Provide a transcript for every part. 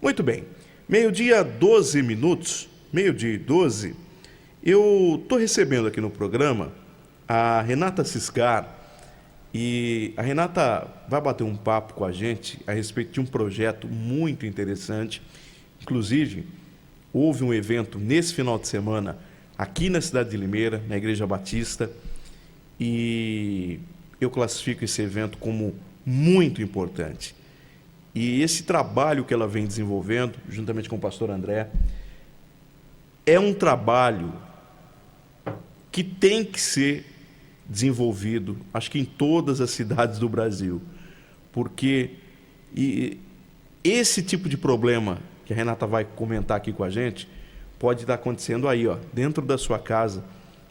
Muito bem. Meio-dia, 12 minutos, meio-dia e 12, eu estou recebendo aqui no programa a Renata Ciscar e a Renata vai bater um papo com a gente a respeito de um projeto muito interessante. Inclusive, houve um evento nesse final de semana aqui na cidade de Limeira, na Igreja Batista, e eu classifico esse evento como muito importante. E esse trabalho que ela vem desenvolvendo, juntamente com o pastor André, é um trabalho que tem que ser desenvolvido, acho que em todas as cidades do Brasil, porque esse tipo de problema que a Renata vai comentar aqui com a gente pode estar acontecendo aí, ó, dentro da sua casa,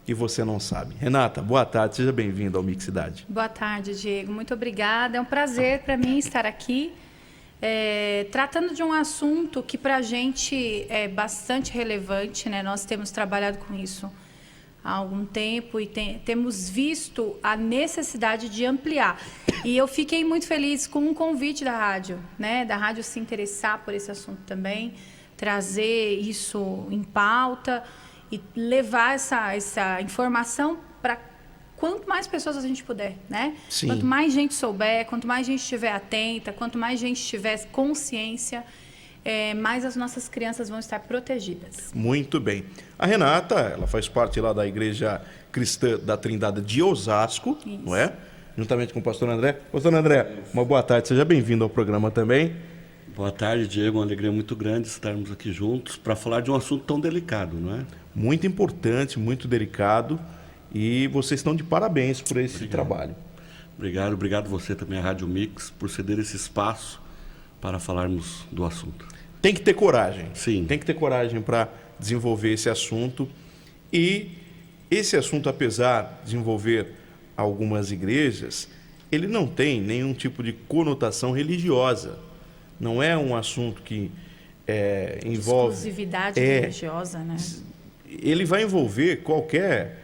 e você não sabe. Renata, boa tarde, seja bem-vinda ao Mix Cidade. Boa tarde, Diego, muito obrigada. É um prazer para mim estar aqui, tratando de um assunto que para a gente é bastante relevante, né? Nós temos trabalhado com isso há algum tempo e temos visto a necessidade de ampliar. E eu fiquei muito feliz com o convite da rádio, né? Da rádio se interessar por esse assunto também, trazer isso em pauta e levar essa informação para quanto mais pessoas a gente puder, né? Sim. Quanto mais gente souber, quanto mais gente estiver atenta, quanto mais gente tiver consciência, mais as nossas crianças vão estar protegidas. Muito bem. A Renata, ela faz parte lá da Igreja Cristã da Trindade de Osasco, Isso. não é? Juntamente com o pastor André. Pastor André, uma boa tarde, seja bem-vindo ao programa também. Boa tarde, Diego. Uma alegria muito grande estarmos aqui juntos para falar de um assunto tão delicado, não é? Muito importante, muito delicado, e vocês estão de parabéns por esse trabalho. Obrigado você também, a Rádio Mix, por ceder esse espaço para falarmos do assunto. Tem que ter coragem. Sim. Tem que ter coragem para desenvolver esse assunto. E esse assunto, apesar de envolver algumas igrejas, ele não tem nenhum tipo de conotação religiosa. Não é um assunto que envolve... Exclusividade religiosa, né? Ele vai envolver qualquer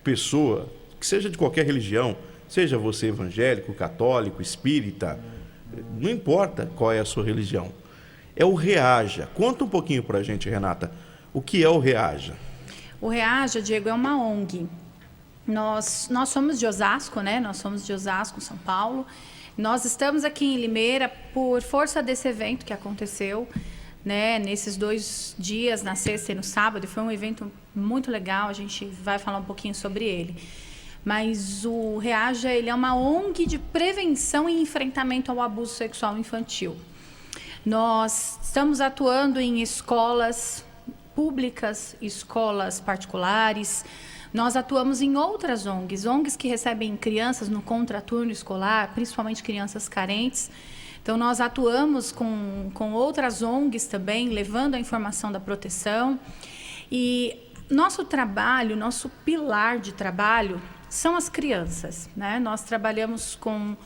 pessoa, que seja de qualquer religião, seja você evangélico, católico, espírita, não importa qual é a sua religião. É o REAJA. Conta um pouquinho para a gente, Renata, o que é o REAJA? O REAJA, Diego, é uma ONG. Nós somos de Osasco, né? Nós somos de Osasco, São Paulo. Nós estamos aqui em Limeira por força desse evento que aconteceu, né? Nesses 2 dias, na sexta e no sábado. Foi um evento muito legal, a gente vai falar um pouquinho sobre ele. Mas o REAJA, ele é uma ONG de prevenção e enfrentamento ao abuso sexual infantil. Nós estamos atuando em escolas públicas, escolas particulares. Nós atuamos em outras ONGs que recebem crianças no contraturno escolar, principalmente crianças carentes. Então, nós atuamos com outras ONGs também, levando a informação da proteção. E nosso trabalho, nosso pilar de trabalho são as crianças, né? Nós trabalhamos com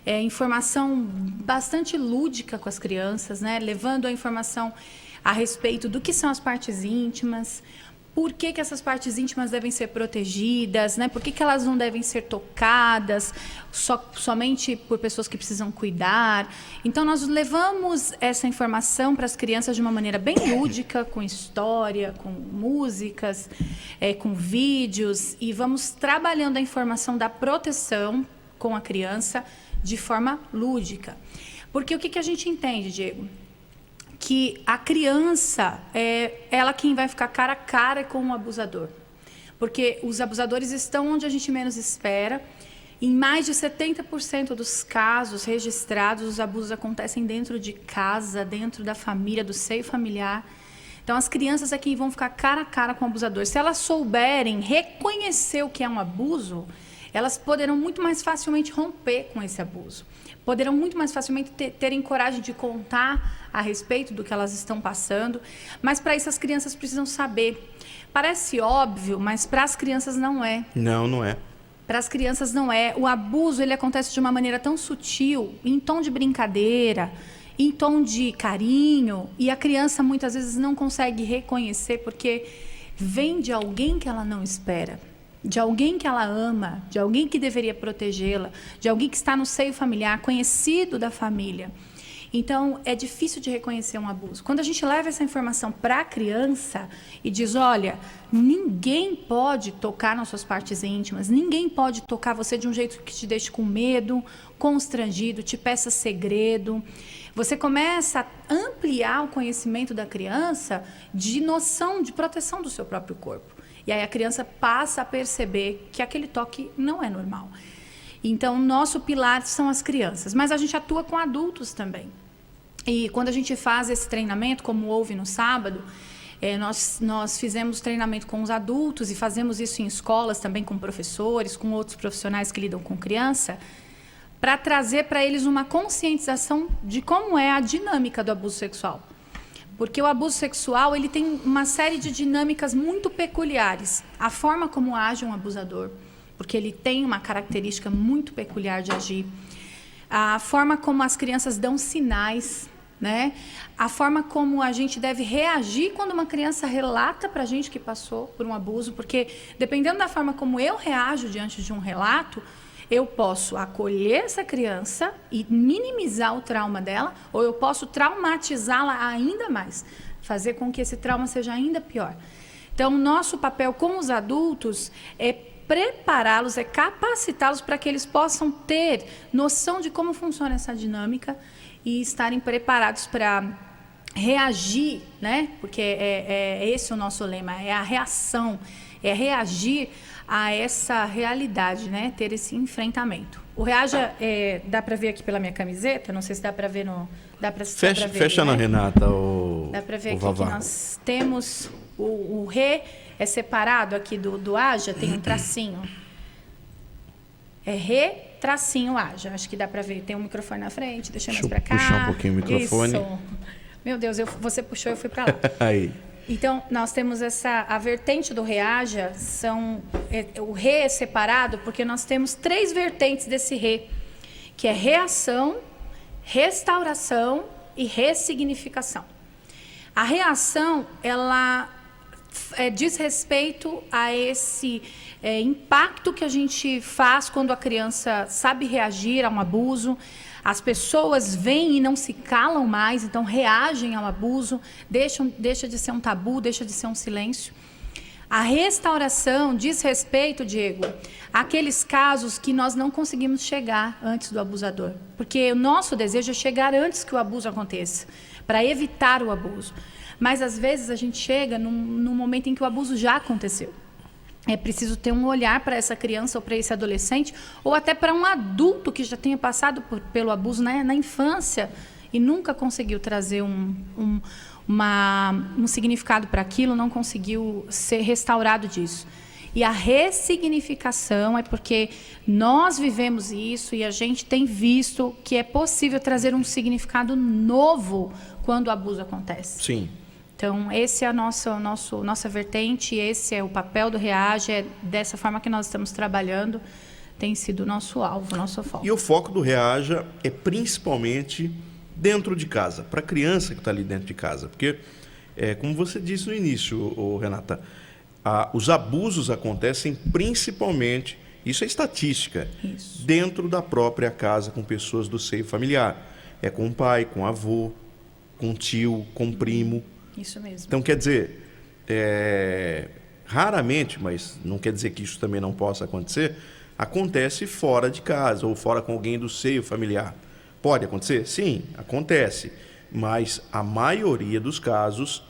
informação bastante lúdica com as crianças, né? Levando a informação a respeito do que são as partes íntimas, por que essas partes íntimas devem ser protegidas, né? Por que elas não devem ser tocadas somente por pessoas que precisam cuidar. Então, nós levamos essa informação para as crianças de uma maneira bem lúdica, com história, com músicas, com vídeos, e vamos trabalhando a informação da proteção com a criança de forma lúdica. Porque o que a gente entende, Diego? Que a criança é ela quem vai ficar cara a cara com o abusador. Porque os abusadores estão onde a gente menos espera. Em mais de 70% dos casos registrados, os abusos acontecem dentro de casa, dentro da família, do seio familiar. Então, as crianças é quem vão ficar cara a cara com o abusador. Se elas souberem reconhecer o que é um abuso, elas poderão muito mais facilmente romper com esse abuso. Poderão muito mais facilmente terem coragem de contar a respeito do que elas estão passando. Mas, para isso, as crianças precisam saber. Parece óbvio, mas para as crianças não é. Não é. Para as crianças não é. O abuso, ele acontece de uma maneira tão sutil, em tom de brincadeira, em tom de carinho, e a criança muitas vezes não consegue reconhecer porque vem de alguém que ela não espera, de alguém que ela ama, de alguém que deveria protegê-la, de alguém que está no seio familiar, conhecido da família. Então, é difícil de reconhecer um abuso. Quando a gente leva essa informação para a criança e diz, olha, ninguém pode tocar nas suas partes íntimas, ninguém pode tocar você de um jeito que te deixe com medo, constrangido, te peça segredo. Você começa a ampliar o conhecimento da criança de noção de proteção do seu próprio corpo. E aí a criança passa a perceber que aquele toque não é normal. Então, nosso pilar são as crianças, mas a gente atua com adultos também. E quando a gente faz esse treinamento, como houve no sábado, nós fizemos treinamento com os adultos e fazemos isso em escolas também com professores, com outros profissionais que lidam com criança, para trazer para eles uma conscientização de como é a dinâmica do abuso sexual. Porque o abuso sexual ele tem uma série de dinâmicas muito peculiares. A forma como age um abusador, porque ele tem uma característica muito peculiar de agir. A forma como as crianças dão sinais, né? A forma como a gente deve reagir quando uma criança relata para a gente que passou por um abuso, porque dependendo da forma como eu reajo diante de um relato, eu posso acolher essa criança e minimizar o trauma dela, ou eu posso traumatizá-la ainda mais, fazer com que esse trauma seja ainda pior. Então, nosso papel com os adultos é prepará-los, é capacitá-los para que eles possam ter noção de como funciona essa dinâmica e estarem preparados para reagir, né? Porque é esse o nosso lema, é a reação, é reagir a essa realidade, né? Ter esse enfrentamento. O Reaja, dá para ver aqui pela minha camiseta, não sei se dá para ver no... Fecha na Renata, dá para ver aqui Vavá. que nós temos o Rê é separado aqui do Aja, tem um tracinho. É Rê, tracinho Aja. Acho que dá para ver. Tem um microfone na frente, deixa mais para cá. Puxar um pouquinho o microfone. Isso. Meu Deus, você puxou, eu fui para lá. Aí. Então, nós temos a vertente do Reaja, o Rê é separado porque nós temos 3 vertentes desse Rê, que é reação, restauração e ressignificação. A reação, ela diz respeito a esse impacto que a gente faz quando a criança sabe reagir a um abuso. As pessoas vêm e não se calam mais, então reagem ao abuso, deixa de ser um tabu, deixa de ser um silêncio. A restauração diz respeito, Diego, àqueles casos que nós não conseguimos chegar antes do abusador. Porque o nosso desejo é chegar antes que o abuso aconteça, para evitar o abuso. Mas, às vezes, a gente chega num momento em que o abuso já aconteceu. É preciso ter um olhar para essa criança ou para esse adolescente, ou até para um adulto que já tenha passado pelo abuso na infância e nunca conseguiu trazer um significado para aquilo, não conseguiu ser restaurado disso. E a ressignificação é porque nós vivemos isso e a gente tem visto que é possível trazer um significado novo quando o abuso acontece. Sim. Então, esse é a nossa vertente, esse é o papel do Reage, é dessa forma que nós estamos trabalhando, tem sido o nosso alvo, o nosso foco. E o foco do Reaja é principalmente dentro de casa, para a criança que está ali dentro de casa. Porque, como você disse no início, Renata, os abusos acontecem principalmente, isso é estatística, dentro da própria casa, com pessoas do seio familiar. É com o pai, com o avô, com o tio, com o primo. Isso mesmo. Então, quer dizer, raramente, mas não quer dizer que isso também não possa acontecer, acontece fora de casa ou fora com alguém do seio familiar. Pode acontecer? Sim, acontece. Mas a maioria dos casos,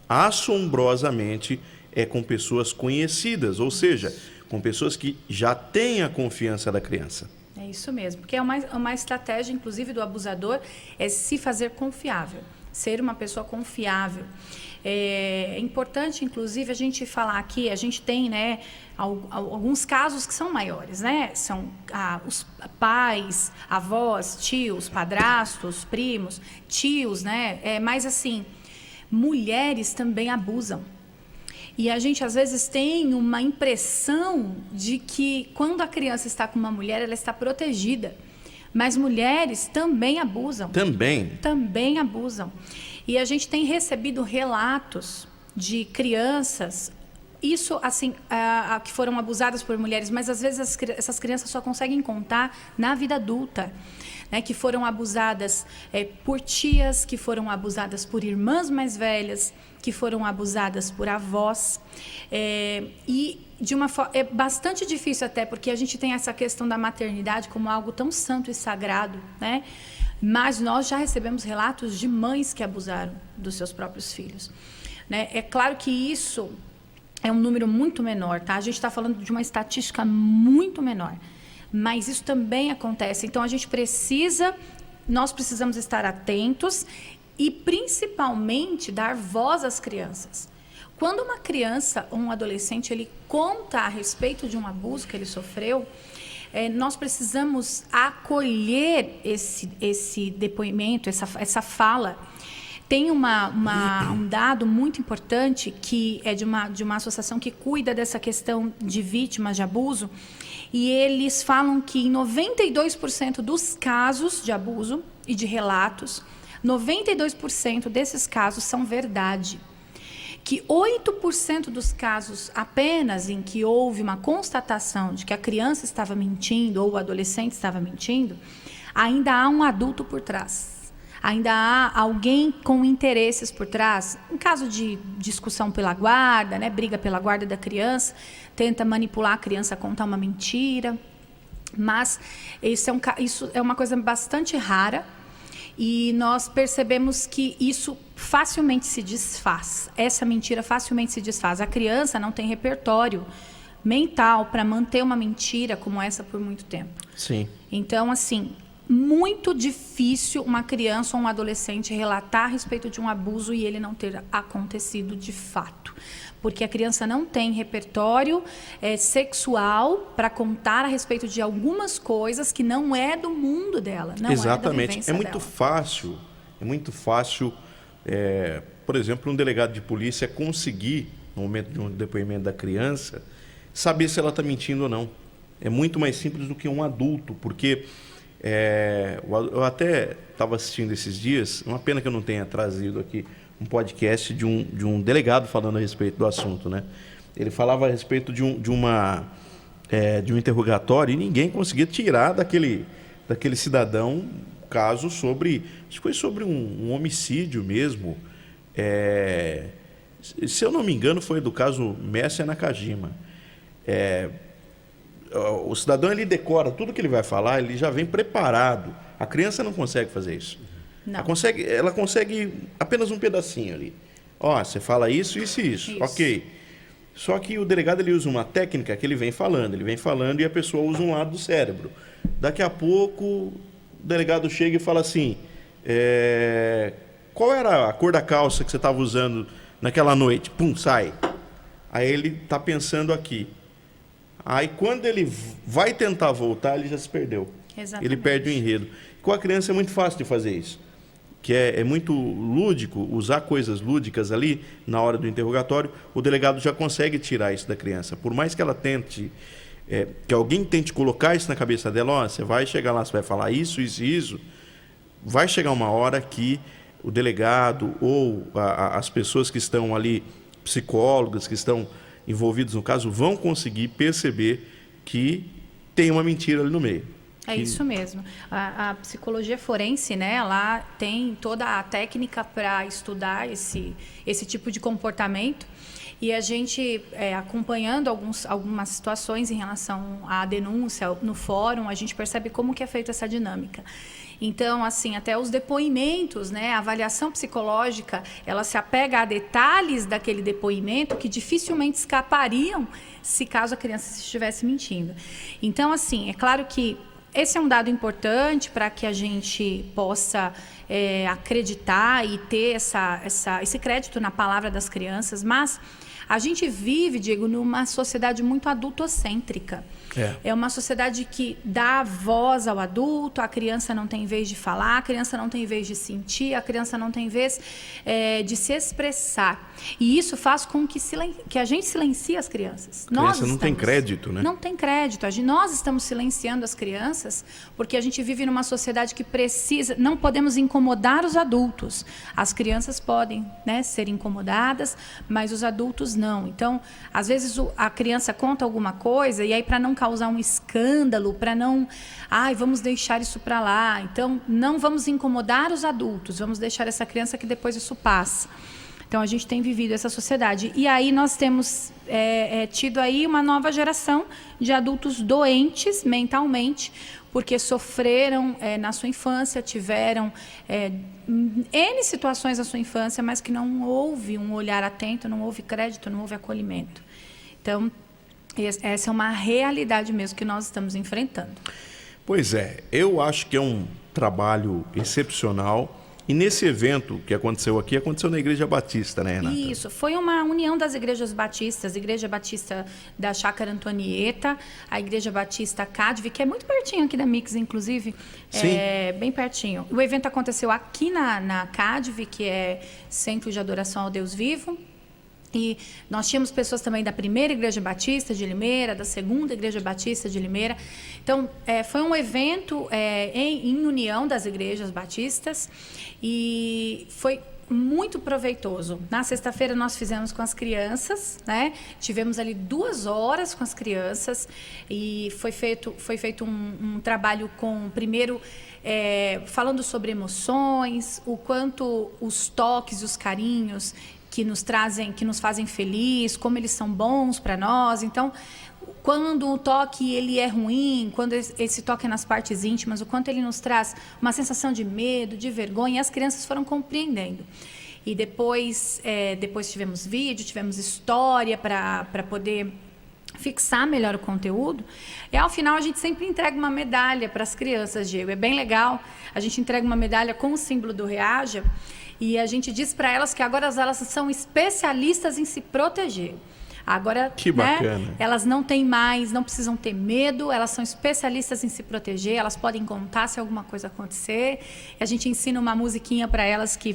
assombrosamente, é com pessoas conhecidas, ou seja, com pessoas que já têm a confiança da criança. É isso mesmo, porque uma estratégia, inclusive, do abusador é se fazer confiável, ser uma pessoa confiável. É importante, inclusive, a gente falar aqui, a gente tem, né, alguns casos que são maiores, né? São os pais, avós, tios, padrastos, primos, tios, né? Mas, assim, mulheres também abusam. E a gente, às vezes, tem uma impressão de que, quando a criança está com uma mulher, ela está protegida. Mas mulheres também abusam. Também abusam. E a gente tem recebido relatos de crianças, isso, assim, que foram abusadas por mulheres, mas, às vezes, essas crianças só conseguem contar na vida adulta. né, que foram abusadas por tias, que foram abusadas por irmãs mais velhas, que foram abusadas por avós. E de uma forma, é bastante difícil até, porque a gente tem essa questão da maternidade como algo tão santo e sagrado, né? Mas nós já recebemos relatos de mães que abusaram dos seus próprios filhos, né? É claro que isso é um número muito menor, tá? A gente está falando de uma estatística muito menor, mas isso também acontece. Então, nós precisamos estar atentos e, principalmente, dar voz às crianças. Quando uma criança ou um adolescente ele conta a respeito de um abuso que ele sofreu, nós precisamos acolher esse depoimento, essa fala. Tem um dado muito importante que é de uma associação que cuida dessa questão de vítimas de abuso, e eles falam que em 92% dos casos de abuso e de relatos, 92% desses casos são verdade. Que 8% dos casos apenas em que houve uma constatação de que a criança estava mentindo ou o adolescente estava mentindo, ainda há um adulto por trás. Ainda há alguém com interesses por trás. Em caso de discussão pela guarda, né, briga pela guarda da criança, tenta manipular a criança a contar uma mentira. Mas isso é uma coisa bastante rara. E nós percebemos que isso facilmente se desfaz. Essa mentira facilmente se desfaz. A criança não tem repertório mental para manter uma mentira como essa por muito tempo. Sim. Então, assim, muito difícil uma criança ou um adolescente relatar a respeito de um abuso e ele não ter acontecido de fato. Porque a criança não tem repertório sexual para contar a respeito de algumas coisas que não é do mundo dela. Não Exatamente. É muito fácil, por exemplo, um delegado de polícia conseguir, no momento de um depoimento da criança, saber se ela está mentindo ou não. É muito mais simples do que um adulto, porque eu até estava assistindo esses dias, uma pena que eu não tenha trazido aqui um podcast de um delegado falando a respeito do assunto, né? Ele falava a respeito de um interrogatório e ninguém conseguia tirar daquele cidadão caso sobre, acho que foi sobre um homicídio mesmo. Se eu não me engano, foi do caso Messi Nakajima. O cidadão ele decora tudo que ele vai falar, ele já vem preparado. A criança não consegue fazer isso. Não. Ela consegue apenas um pedacinho ali. Você fala isso. Ok. Só que o delegado ele usa uma técnica que ele vem falando e a pessoa usa um lado do cérebro. Daqui a pouco o delegado chega e fala assim, qual era a cor da calça que você estava usando naquela noite? Pum, sai. Aí ele está pensando aqui. Aí quando ele vai tentar voltar, ele já se perdeu. Exatamente. Ele perde o enredo. Com a criança é muito fácil de fazer isso. Que é muito lúdico, usar coisas lúdicas ali na hora do interrogatório, o delegado já consegue tirar isso da criança. Por mais que ela tente, que alguém tente colocar isso na cabeça dela, você vai chegar lá, você vai falar isso, vai chegar uma hora que o delegado ou as pessoas que estão ali, psicólogos que estão envolvidos no caso, vão conseguir perceber que tem uma mentira ali no meio. Isso mesmo. A psicologia forense, né, ela tem toda a técnica para estudar esse tipo de comportamento. E a gente, acompanhando algumas situações em relação à denúncia no fórum, a gente percebe como que é feita essa dinâmica. Então, assim, até os depoimentos, né, a avaliação psicológica, ela se apega a detalhes daquele depoimento que dificilmente escapariam se caso a criança estivesse mentindo. Então, assim, é claro que esse é um dado importante para que a gente possa acreditar e ter esse crédito na palavra das crianças, mas a gente vive, Diego, numa sociedade muito adultocêntrica. É uma sociedade que dá voz ao adulto, a criança não tem vez de falar, a criança não tem vez de sentir, a criança não tem vez de se expressar. E isso faz com que a gente silencie as crianças. A criança não tem crédito, né? Não tem crédito. Nós estamos silenciando as crianças crianças, porque a gente vive numa sociedade que precisa, não podemos incomodar os adultos. As crianças podem, né, ser incomodadas, mas os adultos não. Então, às vezes a criança conta alguma coisa e aí, para não causar um escândalo, para não, vamos deixar isso para lá. Então, não vamos incomodar os adultos, vamos deixar essa criança que depois isso passa. Então, a gente tem vivido essa sociedade. E aí nós temos tido aí uma nova geração de adultos doentes mentalmente, porque sofreram na sua infância, tiveram N situações na sua infância, mas que não houve um olhar atento, não houve crédito, não houve acolhimento. Então, essa é uma realidade mesmo que nós estamos enfrentando. Pois é, eu acho que é um trabalho excepcional. E nesse evento que aconteceu aqui, aconteceu na Igreja Batista, né, Renata? Isso, foi uma união das igrejas batistas, a Igreja Batista da Chácara Antonieta, a Igreja Batista Cadve, que é muito pertinho aqui da Mix, inclusive. Sim. Bem pertinho. O evento aconteceu aqui na Cadve, que é Centro de Adoração ao Deus Vivo. E nós tínhamos pessoas também da primeira Igreja Batista de Limeira, da segunda Igreja Batista de Limeira. Então, foi um evento em união das igrejas batistas e foi muito proveitoso. Na sexta-feira nós fizemos com as crianças, né? Tivemos ali 2 horas com as crianças e foi feito um trabalho com, primeiro, falando sobre emoções, o quanto os toques e os carinhos que nos fazem feliz, como eles são bons para nós. Então, quando o toque ele é ruim, quando esse toque é nas partes íntimas, o quanto ele nos traz uma sensação de medo, de vergonha, as crianças foram compreendendo. E depois tivemos vídeo, tivemos história para poder fixar melhor o conteúdo. E ao final a gente sempre entrega uma medalha para as crianças, Diego. É bem legal. A gente entrega uma medalha com o símbolo do Reaja. E a gente diz para elas que agora elas são especialistas em se proteger. Agora, que bacana. Né, elas não precisam ter medo, elas são especialistas em se proteger, elas podem contar se alguma coisa acontecer. A gente ensina uma musiquinha para elas que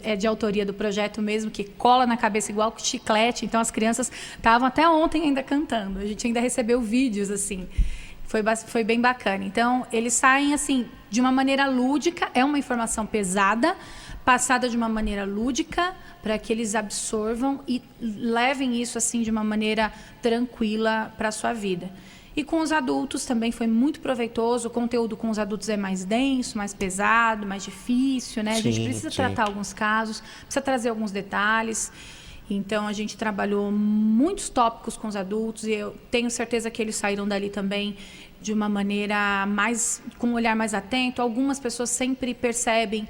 é de autoria do projeto mesmo, que cola na cabeça igual com chiclete. Então, as crianças estavam até ontem ainda cantando. A gente ainda recebeu vídeos, assim. Foi bem bacana. Então, eles saem, assim, de uma maneira lúdica. É uma informação pesada, passada de uma maneira lúdica, para que eles absorvam e levem isso assim de uma maneira tranquila para a sua vida. E com os adultos também foi muito proveitoso. O conteúdo com os adultos é mais denso, mais pesado, mais difícil, né? A gente precisa tratar alguns casos, precisa trazer alguns detalhes. Então, a gente trabalhou muitos tópicos com os adultos e eu tenho certeza que eles saíram dali também de uma maneira com um olhar mais atento. Algumas pessoas sempre percebem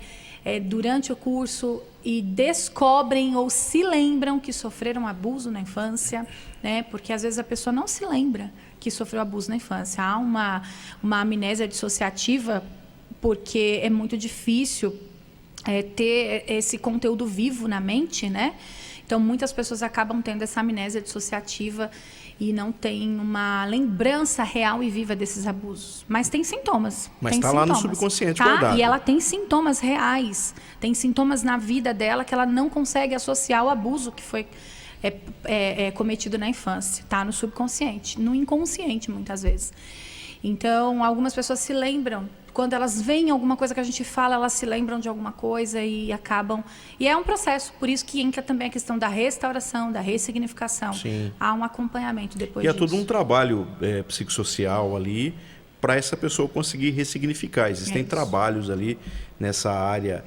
durante o curso e descobrem ou se lembram que sofreram abuso na infância, né? Porque às vezes a pessoa não se lembra que sofreu abuso na infância. Há uma amnésia dissociativa, porque é muito difícil ter esse conteúdo vivo na mente, né? Então, muitas pessoas acabam tendo essa amnésia dissociativa e não tem uma lembrança real e viva desses abusos. Mas tem sintomas. Mas está lá no subconsciente guardado. E ela tem sintomas reais. Tem sintomas na vida dela que ela não consegue associar ao abuso que foi cometido na infância. Está no subconsciente, no inconsciente, muitas vezes. Então, algumas pessoas se lembram. Quando elas veem alguma coisa que a gente fala, elas se lembram de alguma coisa e acabam... E é um processo, por isso que entra também a questão da restauração, da ressignificação. Sim. Há um acompanhamento depois disso. E é todo um trabalho psicossocial ali para essa pessoa conseguir ressignificar. Existem trabalhos ali nessa área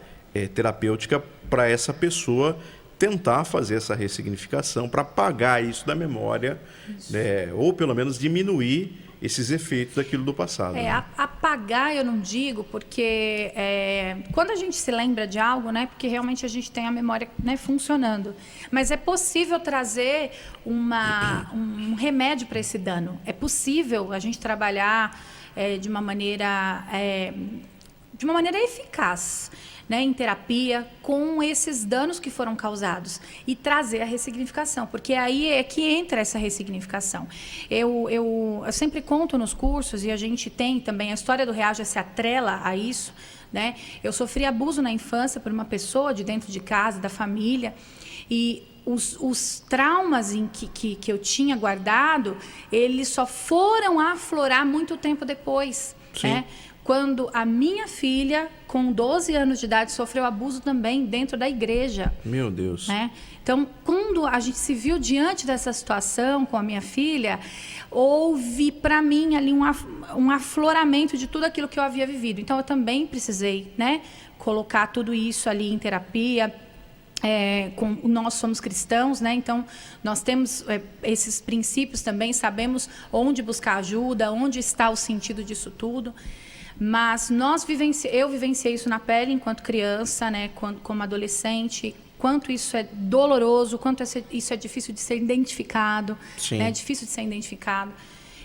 terapêutica para essa pessoa tentar fazer essa ressignificação, para apagar isso da memória, ou pelo menos diminuir esses efeitos daquilo do passado. Né? Apagar eu não digo, porque quando a gente se lembra de algo, né, porque realmente a gente tem a memória, né, funcionando, mas é possível trazer um remédio para esse dano. É possível a gente trabalhar de uma maneira eficaz, né, em terapia, com esses danos que foram causados e trazer a ressignificação, porque aí é que entra essa ressignificação. Eu sempre conto nos cursos, e a gente tem também, a história do Reaja se atrela a isso, né? Eu sofri abuso na infância por uma pessoa de dentro de casa, da família, e os traumas que eu tinha guardado, eles só foram aflorar muito tempo depois. Sim. né? Quando a minha filha, com 12 anos de idade, sofreu abuso também dentro da igreja. Meu Deus. Né? Então, quando a gente se viu diante dessa situação com a minha filha, houve para mim ali um afloramento de tudo aquilo que eu havia vivido. Então, eu também precisei, né, colocar tudo isso ali em terapia. Nós somos cristãos, né? Então nós temos esses princípios também, sabemos onde buscar ajuda, onde está o sentido disso tudo. Mas eu vivenciei isso na pele enquanto criança, né? Como adolescente, quanto isso é doloroso, quanto isso é difícil de ser identificado, né? Difícil de ser identificado.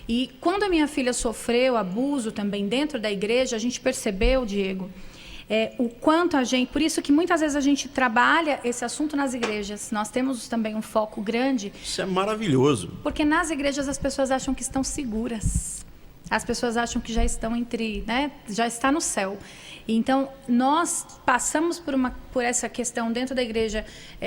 E quando a minha filha sofreu abuso também dentro da igreja, a gente percebeu, Diego, o quanto a gente... Por isso que muitas vezes a gente trabalha esse assunto nas igrejas. Nós temos também um foco grande. Isso é maravilhoso. Porque nas igrejas as pessoas acham que estão seguras. As pessoas acham que já estão né? Já está no céu. Então, nós passamos por essa questão dentro da igreja,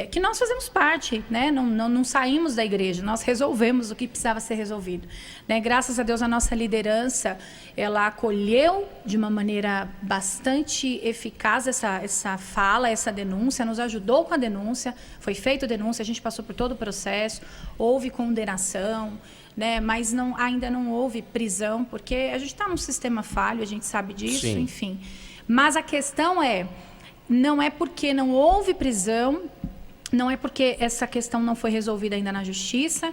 que nós fazemos parte, né? Não saímos da igreja, nós resolvemos o que precisava ser resolvido. Né? Graças a Deus, a nossa liderança, ela acolheu de uma maneira bastante eficaz essa fala, essa denúncia, nos ajudou com a denúncia, foi feita a denúncia, a gente passou por todo o processo, houve condenação, né? Mas ainda não houve prisão, porque a gente está num sistema falho, a gente sabe disso, Sim. enfim. Mas a questão não é porque não houve prisão, não é porque essa questão não foi resolvida ainda na justiça,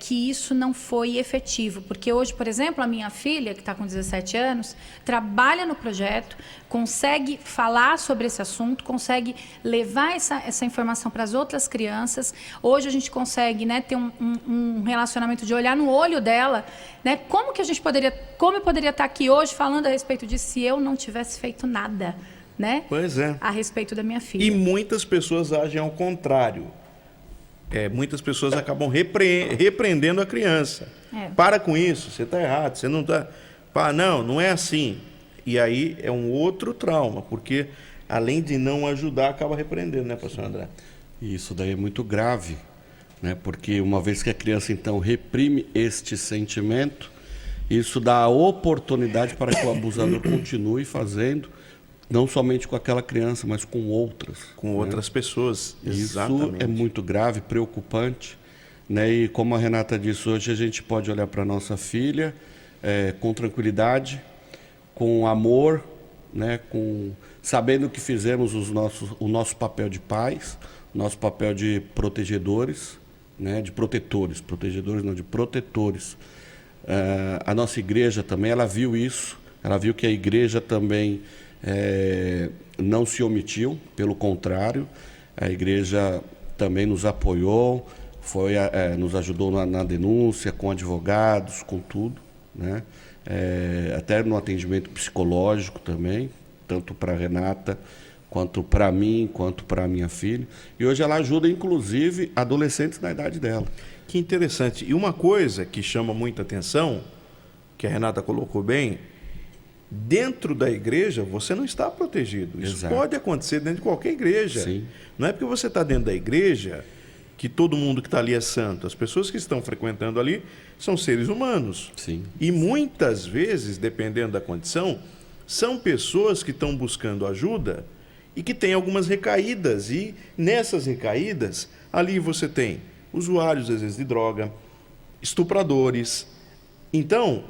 que isso não foi efetivo. Porque hoje, por exemplo, a minha filha, que está com 17 anos, trabalha no projeto, consegue falar sobre esse assunto, consegue levar essa informação para as outras crianças. Hoje a gente consegue, né, ter um relacionamento de olhar no olho dela. Né? Como eu poderia estar aqui hoje falando a respeito disso se eu não tivesse feito nada, né? Pois é. A respeito da minha filha. E muitas pessoas agem ao contrário. Muitas pessoas acabam repreendendo a criança. Para com isso, você está errado, você não está... Não é assim. E aí é um outro trauma, porque além de não ajudar, acaba repreendendo, né, pastor André? Isso daí é muito grave, né? Porque uma vez que a criança, então, reprime este sentimento, isso dá a oportunidade para que o abusador continue fazendo, não somente com aquela criança, mas com outras. Com outras pessoas, exatamente. Isso é muito grave, preocupante, né? E como a Renata disse, hoje a gente pode olhar para a nossa filha com tranquilidade, com amor, né? Sabendo que fizemos o nosso papel de pais, o nosso papel de protegedores, né? De protetores, protegedores não, de protetores. A nossa igreja também, ela viu isso, ela viu que a igreja também não se omitiu, pelo contrário, a igreja também nos apoiou, nos ajudou na denúncia, com advogados, com tudo, né? Até no atendimento psicológico também, tanto para a Renata, quanto para mim, quanto para a minha filha. E hoje ela ajuda, inclusive, adolescentes da idade dela. Que interessante. E uma coisa que chama muita atenção, que a Renata colocou bem, dentro da igreja você não está protegido. Isso Exato. Pode acontecer dentro de qualquer igreja. Sim. Não é porque você está dentro da igreja que todo mundo que está ali é santo. As pessoas que estão frequentando ali são seres humanos. Sim. E muitas vezes, dependendo da condição, são pessoas que estão buscando ajuda e que têm algumas recaídas. E nessas recaídas, ali você tem usuários, às vezes, de droga, estupradores. Então,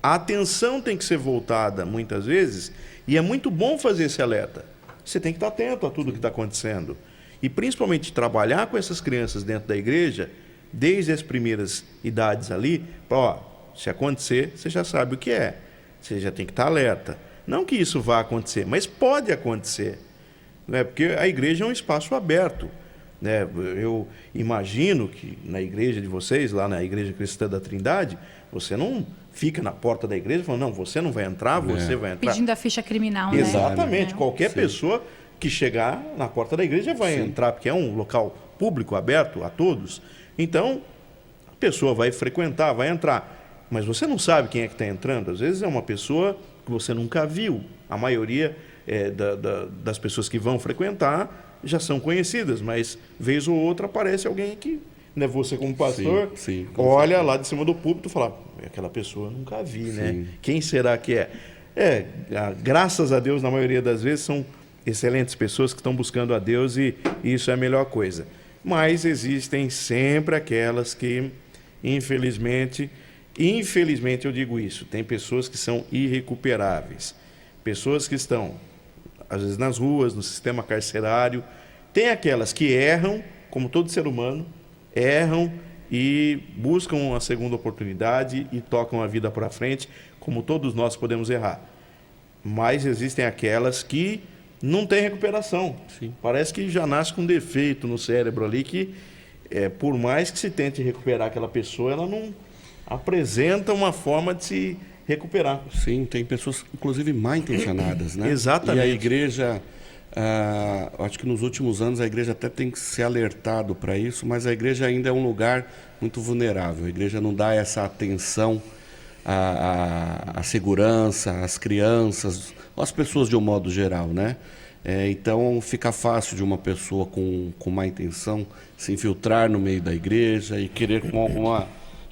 a atenção tem que ser voltada, muitas vezes, e é muito bom fazer esse alerta. Você tem que estar atento a tudo que está acontecendo. E, principalmente, trabalhar com essas crianças dentro da igreja, desde as primeiras idades ali, se acontecer, você já sabe o que é. Você já tem que estar alerta. Não que isso vá acontecer, mas pode acontecer. Né? Porque a igreja é um espaço aberto. Né? Eu imagino que na igreja de vocês, lá na Igreja Cristã da Trindade, você não fica na porta da igreja falando, não, você não vai entrar, você vai entrar. Pedindo a ficha criminal, né? Exatamente. Né? Qualquer pessoa que chegar na porta da igreja vai entrar, porque é um local público, aberto a todos. Então, a pessoa vai frequentar, vai entrar. Mas você não sabe quem é que está entrando. Às vezes é uma pessoa que você nunca viu. A maioria das pessoas que vão frequentar já são conhecidas, mas vez ou outra aparece alguém que né? Você como pastor, sim, olha lá de cima do púlpito e fala, aquela pessoa eu nunca vi, né? Quem será que é? Graças a Deus, na maioria das vezes, são excelentes pessoas que estão buscando a Deus e isso é a melhor coisa. Mas existem sempre aquelas que, infelizmente eu digo isso, tem pessoas que são irrecuperáveis. Pessoas que estão, às vezes, nas ruas, no sistema carcerário. Tem aquelas que erram, como todo ser humano, erram e buscam a segunda oportunidade e tocam a vida para frente, como todos nós podemos errar. Mas existem aquelas que não têm recuperação. Sim. Parece que já nasce com um defeito no cérebro ali que, por mais que se tente recuperar aquela pessoa, ela não apresenta uma forma de se recuperar. Sim, tem pessoas, inclusive, mal intencionadas, né? Exatamente. E a igreja, acho que nos últimos anos a igreja até tem que ser alertado para isso, mas a igreja ainda é um lugar muito vulnerável. A igreja não dá essa atenção à segurança, às crianças, às pessoas de um modo geral, né? Então fica fácil de uma pessoa com má intenção se infiltrar no meio da igreja e querer com alguma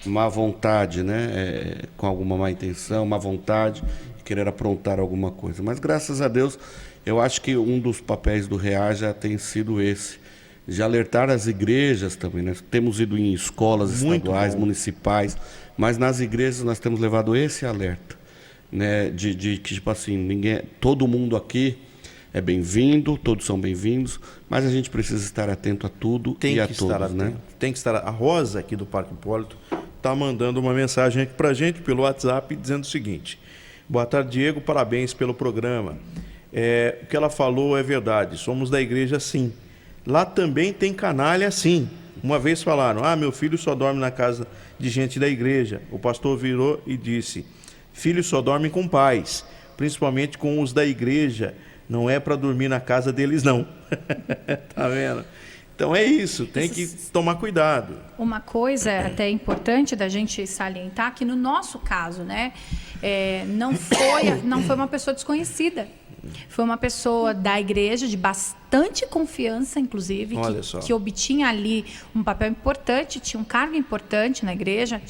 má vontade, né? Com alguma má intenção, má vontade, querer aprontar alguma coisa. Mas graças a Deus, eu acho que um dos papéis do Reaja tem sido esse, de alertar as igrejas também, né? Temos ido em escolas estaduais, municipais, mas nas igrejas nós temos levado esse alerta, né? De que, tipo assim, todo mundo aqui é bem-vindo, todos são bem-vindos, mas a gente precisa estar atento a tudo e a todos, né? Tem que estar. A Rosa, aqui do Parque Hipólito, está mandando uma mensagem aqui para a gente pelo WhatsApp dizendo o seguinte: boa tarde, Diego, parabéns pelo programa. O que ela falou é verdade, somos da igreja sim. Lá também tem canalha sim. Uma vez falaram, meu filho só dorme na casa de gente da igreja. O pastor virou e disse, filhos só dormem com pais, principalmente com os da igreja. Não é para dormir na casa deles, não. Tá vendo? Então é isso, tem que tomar cuidado. Uma coisa até importante da gente salientar, que no nosso caso, né, não foi uma pessoa desconhecida. Foi uma pessoa da igreja, de bastante confiança, inclusive, que obtinha ali um papel importante, tinha um cargo importante na igreja.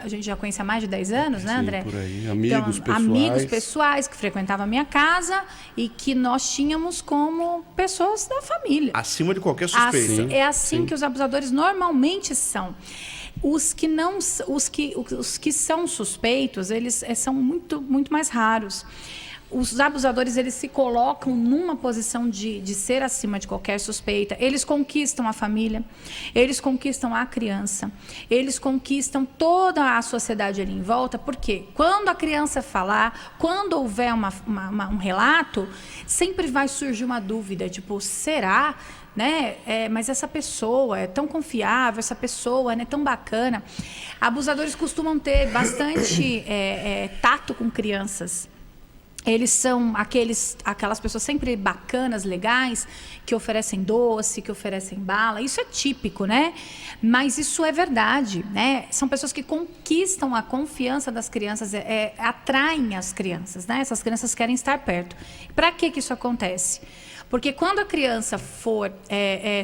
A gente já conhece há mais de 10 anos, né, André? Por aí. Amigos pessoais. Amigos pessoais que frequentavam a minha casa e que nós tínhamos como pessoas da família. Acima de qualquer suspeita. É assim que os abusadores normalmente são. Os que são suspeitos, eles são muito, muito mais raros. Os abusadores, eles se colocam numa posição de ser acima de qualquer suspeita. Eles conquistam a família, eles conquistam a criança, eles conquistam toda a sociedade ali em volta, porque quando a criança falar, quando houver um relato, sempre vai surgir uma dúvida, tipo, será? Né? Mas essa pessoa é tão confiável, essa pessoa é tão bacana. Abusadores costumam ter bastante tato com crianças. Eles são aquelas pessoas sempre bacanas, legais, que oferecem doce, que oferecem bala. Isso é típico, né? Mas isso é verdade, né? São pessoas que conquistam a confiança das crianças, atraem as crianças, né? Essas crianças querem estar perto. Para que isso acontece? Porque quando a criança for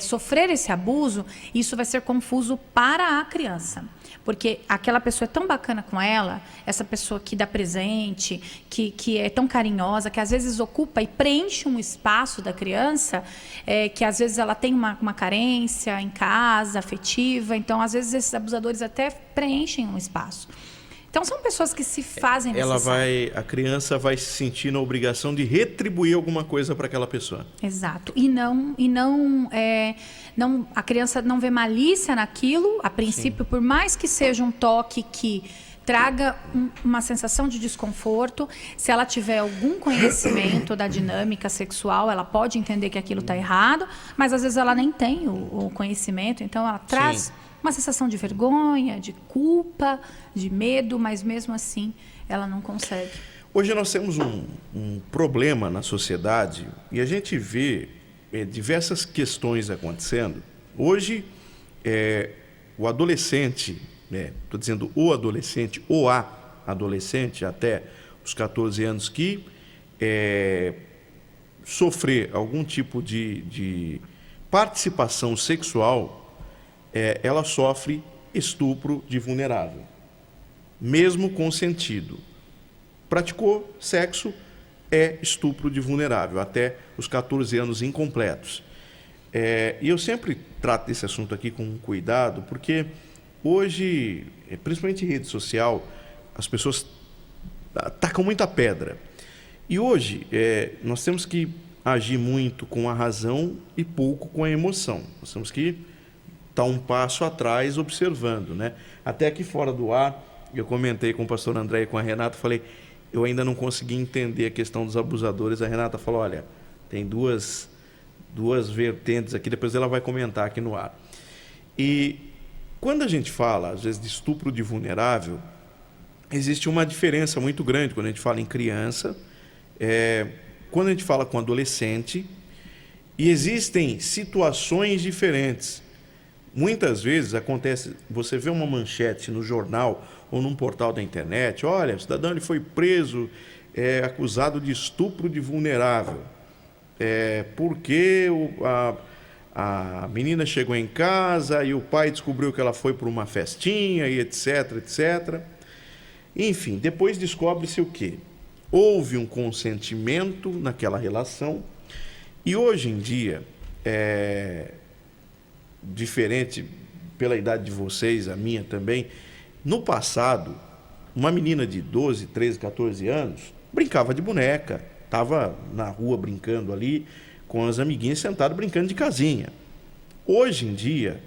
sofrer esse abuso, isso vai ser confuso para a criança. Porque aquela pessoa é tão bacana com ela, essa pessoa que dá presente, que é tão carinhosa, que às vezes ocupa e preenche um espaço da criança, que às vezes ela tem uma carência em casa, afetiva. Então, às vezes, esses abusadores até preenchem um espaço. Então, são pessoas que se fazem necessárias. A criança vai se sentir na obrigação de retribuir alguma coisa para aquela pessoa. Exato. A criança não vê malícia naquilo, a princípio, por mais que seja um toque que traga uma sensação de desconforto. Se ela tiver algum conhecimento da dinâmica sexual, ela pode entender que aquilo está errado, mas às vezes ela nem tem o conhecimento, então ela traz uma sensação de vergonha, de culpa, de medo, mas mesmo assim ela não consegue. Hoje nós temos um problema na sociedade e a gente vê diversas questões acontecendo. Hoje, o adolescente, estou dizendo o adolescente ou a adolescente até os 14 anos que sofrer algum tipo de participação sexual, ela sofre estupro de vulnerável, mesmo consentido. Praticou sexo, é estupro de vulnerável, até os 14 anos incompletos. E eu sempre trato desse assunto aqui com cuidado, porque hoje, principalmente em rede social, as pessoas tacam muita pedra. E hoje, nós temos que agir muito com a razão e pouco com a emoção. Nós temos que estar um passo atrás observando, né? Até aqui fora do ar, eu comentei com o pastor André e com a Renata, falei, eu ainda não consegui entender a questão dos abusadores. A Renata falou, olha, tem duas vertentes aqui, depois ela vai comentar aqui no ar. E quando a gente fala, às vezes, de estupro de vulnerável, existe uma diferença muito grande quando a gente fala em criança, quando a gente fala com adolescente, e existem situações diferentes. Muitas vezes acontece, você vê uma manchete no jornal ou num portal da internet, olha, o cidadão ele foi preso, acusado de estupro de vulnerável, porque a menina chegou em casa e o pai descobriu que ela foi para uma festinha e etc, etc. Enfim, depois descobre-se o quê? Houve um consentimento naquela relação e hoje em dia, diferente pela idade de vocês, a minha também, no passado, uma menina de 12, 13, 14 anos brincava de boneca, estava na rua brincando ali com as amiguinhas sentadas brincando de casinha. Hoje em dia,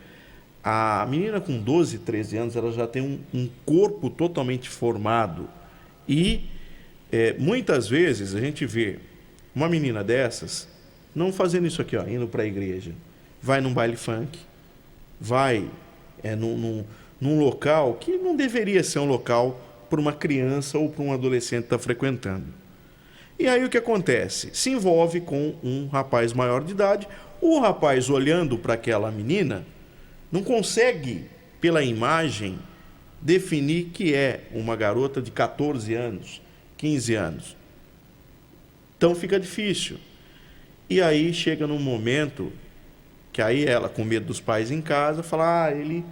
a menina com 12, 13 anos, ela já tem um corpo totalmente formado e muitas vezes a gente vê uma menina dessas não fazendo isso aqui, ó, indo para a igreja, vai num baile funk, vai num local que não deveria ser um local para uma criança ou para um adolescente estar frequentando. E aí o que acontece? Se envolve com um rapaz maior de idade, o rapaz olhando para aquela menina não consegue, pela imagem, definir que é uma garota de 14 anos, 15 anos. Então fica difícil. E aí chega num momento que aí ela, com medo dos pais em casa, fala, ele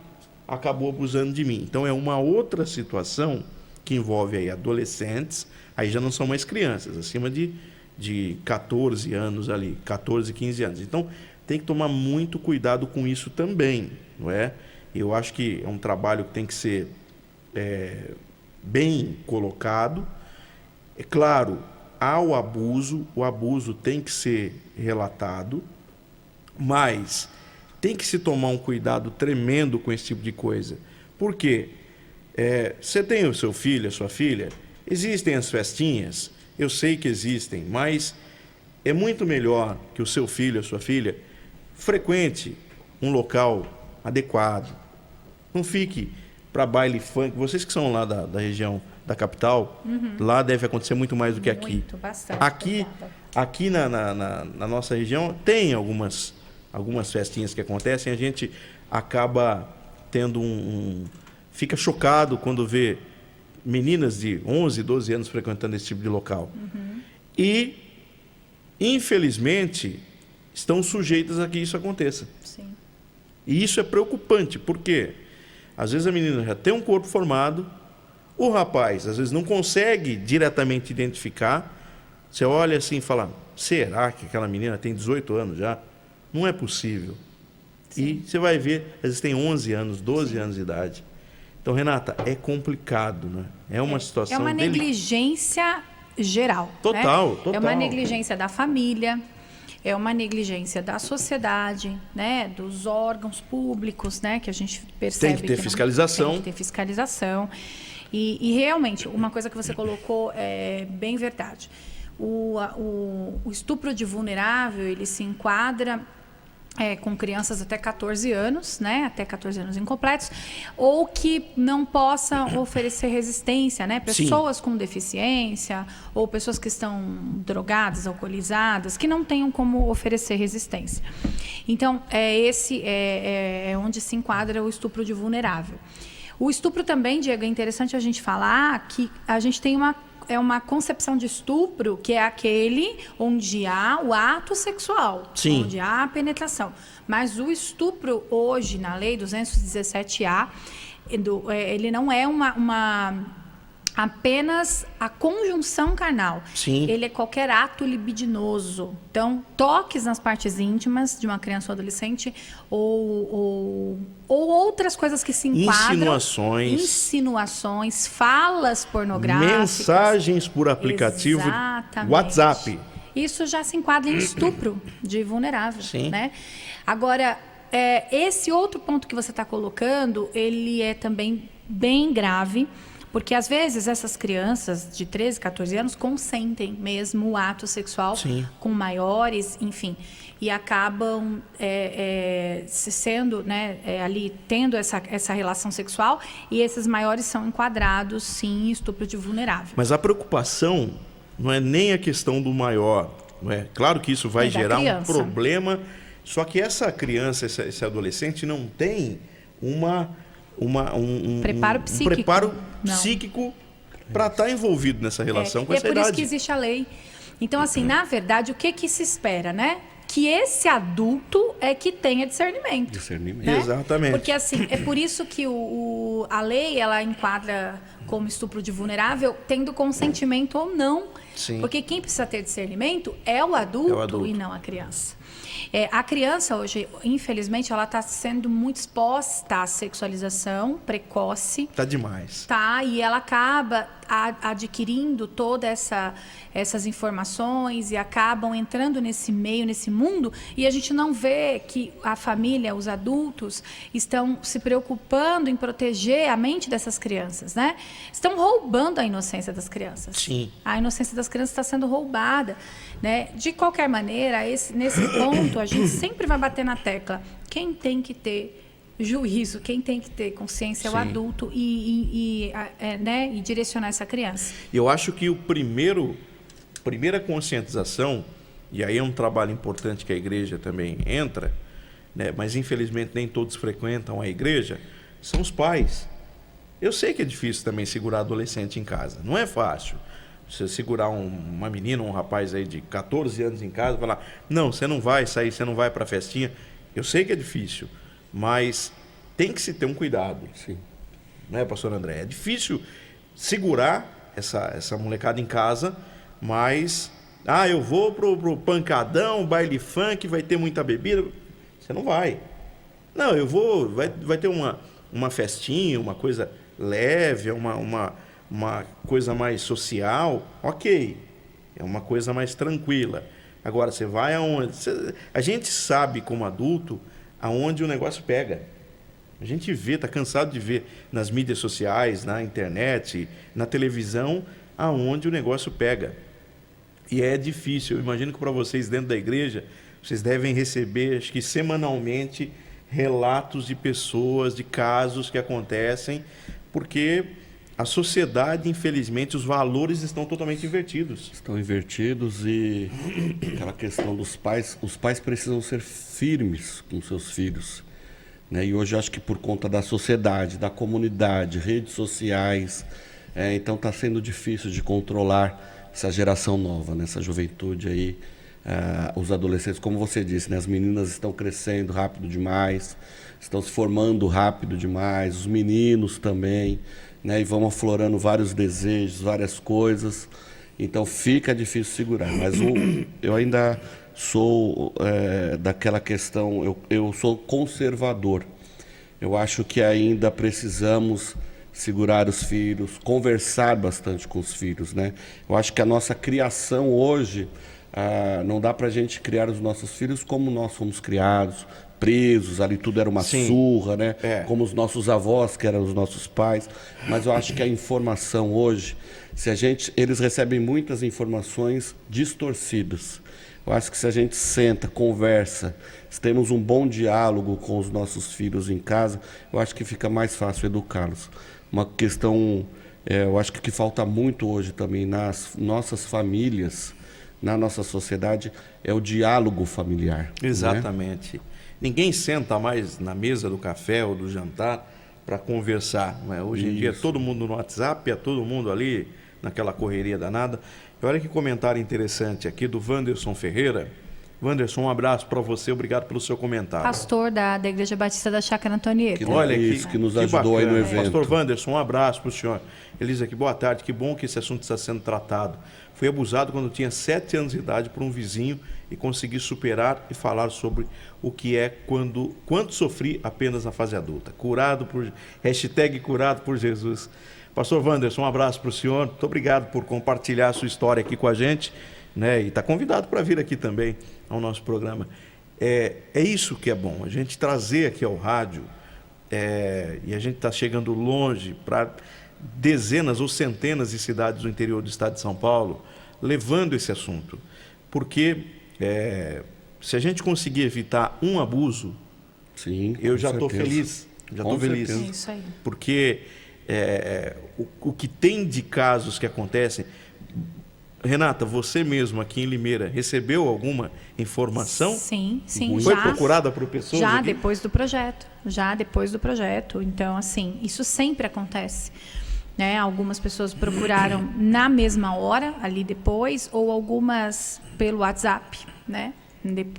acabou abusando de mim. Então é uma outra situação que envolve aí adolescentes, aí já não são mais crianças, acima de 14 anos ali, 14, 15 anos. Então tem que tomar muito cuidado com isso também, não é? Eu acho que é um trabalho que tem que ser bem colocado. É claro, há o abuso tem que ser relatado, mas tem que se tomar um cuidado tremendo com esse tipo de coisa. Por quê? Você tem o seu filho, a sua filha, existem as festinhas, eu sei que existem, mas é muito melhor que o seu filho, a sua filha, frequente um local adequado. Não fique para baile funk. Vocês que são lá da região da capital, lá deve acontecer muito mais do que aqui. Muito, bastante. Aqui na nossa região tem algumas festinhas que acontecem, a gente acaba tendo fica chocado quando vê meninas de 11, 12 anos frequentando esse tipo de local. E, infelizmente, estão sujeitas a que isso aconteça. Sim. E isso é preocupante, porque às vezes a menina já tem um corpo formado, o rapaz às vezes não consegue diretamente identificar. Você olha assim e fala, será que aquela menina tem 18 anos já? Não é possível. Sim. E você vai ver, às vezes tem 11 anos, 12 anos de idade. Então, Renata, é complicado, né? É uma situação... É uma negligência geral. Total, né? total. É uma negligência da família, é uma negligência da sociedade, né? Dos órgãos públicos, né? Que a gente percebe... Tem que ter fiscalização. Tem que ter fiscalização. E realmente, uma coisa que você colocou é bem verdade. O estupro de vulnerável, ele se enquadra com crianças até 14 anos, né? Até 14 anos incompletos, ou que não possa oferecer resistência, né? Pessoas Sim. com deficiência, ou pessoas que estão drogadas, alcoolizadas, que não tenham como oferecer resistência. Então, esse é onde se enquadra o estupro de vulnerável. O estupro também, Diego, é interessante a gente falar que a gente tem uma concepção de estupro que é aquele onde há o ato sexual, Sim. onde há a penetração. Mas o estupro hoje, na lei 217A, ele não é apenas a conjunção carnal. Sim. Ele é qualquer ato libidinoso. Então, toques nas partes íntimas de uma criança ou adolescente ou outras coisas que se enquadram. Insinuações, falas pornográficas. Mensagens por aplicativo. Exatamente. WhatsApp. Isso já se enquadra em estupro de vulnerável. Sim. Né? Agora, esse outro ponto que você está colocando, ele é também bem grave, porque às vezes essas crianças de 13, 14 anos consentem mesmo o ato sexual Sim. com maiores, enfim, e acabam sendo, né, ali tendo essa relação sexual, e esses maiores são enquadrados, sim, em estupro de vulnerável. Mas a preocupação não é nem a questão do maior. Não é? Claro que isso vai gerar um problema, só que essa criança, esse adolescente não tem um preparo psíquico para estar envolvido nessa relação com essa idade. É por isso que existe a lei. Então, assim, na verdade, o que se espera, né? Que esse adulto é que tenha discernimento. Né? Exatamente. Porque, assim, é por isso que a lei, ela enquadra como estupro de vulnerável, tendo consentimento ou não. Sim. Porque quem precisa ter discernimento é o adulto e não a criança. A criança hoje, infelizmente, ela está sendo muito exposta à sexualização precoce. Tá demais. Tá, e ela acaba adquirindo todas essas informações e acabam entrando nesse meio, nesse mundo, e a gente não vê que a família, os adultos, estão se preocupando em proteger a mente dessas crianças, né? Estão roubando a inocência das crianças. Sim. A inocência das crianças está sendo roubada, né? De qualquer maneira, nesse ponto, a gente sempre vai bater na tecla. Quem tem que ter juízo, quem tem que ter consciência é o adulto e direcionar essa criança. Eu acho que primeira conscientização, e aí é um trabalho importante que a igreja também entra, né, mas infelizmente nem todos frequentam a igreja, são os pais. Eu sei que é difícil também segurar adolescente em casa, não é fácil. Você segurar uma menina, um rapaz aí de 14 anos em casa e falar, não, você não vai sair, você não vai para a festinha. Eu sei que é difícil, mas tem que se ter um cuidado. Sim. Né, pastor André? É difícil segurar essa molecada em casa, mas eu vou pro pancadão, baile funk, vai ter muita bebida. Você não vai. Não, eu vou, vai ter uma festinha, uma coisa leve, uma coisa mais social, ok. É uma coisa mais tranquila. Agora, você vai aonde? A gente sabe, como adulto, aonde o negócio pega. A gente vê, está cansado de ver nas mídias sociais, na internet, na televisão, aonde o negócio pega. E é difícil. Eu imagino que para vocês dentro da igreja, vocês devem receber, acho que semanalmente, relatos de pessoas, de casos que acontecem, porque a sociedade, infelizmente, os valores estão totalmente invertidos. Estão invertidos e aquela questão dos pais, os pais precisam ser firmes com seus filhos. Né? E hoje acho que por conta da sociedade, da comunidade, redes sociais, então está sendo difícil de controlar essa geração nova, né? Essa juventude aí, os adolescentes, como você disse, né? As meninas estão crescendo rápido demais, estão se formando rápido demais, os meninos também, né? E vão aflorando vários desejos, várias coisas, então fica difícil segurar, mas eu ainda sou daquela questão, eu sou conservador. Eu acho que ainda precisamos segurar os filhos, conversar bastante com os filhos, né? Eu acho que a nossa criação hoje, não dá para a gente criar os nossos filhos como nós fomos criados, presos, ali tudo era uma surra, né? Como os nossos avós, que eram os nossos pais. Mas eu acho que a informação hoje, eles recebem muitas informações distorcidas. Eu acho que se a gente senta, conversa, se temos um bom diálogo com os nossos filhos em casa, eu acho que fica mais fácil educá-los. Uma questão, eu acho que o que falta muito hoje também nas nossas famílias, na nossa sociedade, é o diálogo familiar. Exatamente. Né? Ninguém senta mais na mesa do café ou do jantar para conversar. Não é? Hoje em dia é todo mundo no WhatsApp, é todo mundo ali naquela correria danada. E olha que comentário interessante aqui do Wanderson Ferreira. Wanderson, um abraço para você, obrigado pelo seu comentário. Pastor da Igreja Batista da Chácara Antonieta. Olha que nos ajudou aí no evento. Pastor Wanderson, um abraço para o senhor. Ele diz aqui, boa tarde, que bom que esse assunto está sendo tratado. Fui abusado quando tinha 7 anos de idade por um vizinho e consegui superar e falar sobre o que é quanto sofri apenas na fase adulta. Curado por... #curado por Jesus. Pastor Wanderson, um abraço para o senhor. Muito obrigado por compartilhar a sua história aqui com a gente, né? E está convidado para vir aqui também ao nosso programa. É isso que é bom, a gente trazer aqui ao rádio, e a gente está chegando longe para dezenas ou centenas de cidades do interior do estado de São Paulo, levando esse assunto. Porque se a gente conseguir evitar um abuso, sim, eu já estou certeza. feliz. Já Com estou feliz. certeza. É isso aí. Porque o que tem de casos que acontecem... Renata, você mesmo aqui em Limeira, recebeu alguma informação? Sim, sim. Foi já, procurada por pessoas já aqui? depois do projeto. Já depois do projeto. Então, assim, isso sempre acontece. Né? Algumas pessoas procuraram na mesma hora, ali depois, ou algumas pelo WhatsApp, né?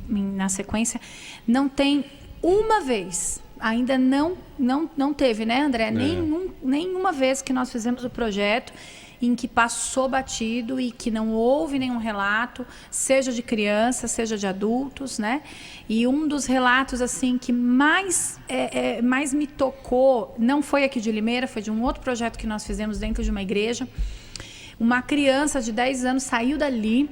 Na sequência. Não tem uma vez, ainda não teve, né, André? Nenhuma vez que nós fizemos o projeto em que passou batido e que não houve nenhum relato, seja de crianças, seja de adultos, né? E um dos relatos assim que mais me tocou, não foi aqui de Limeira, foi de um outro projeto que nós fizemos dentro de uma igreja. Uma criança de 10 anos saiu dali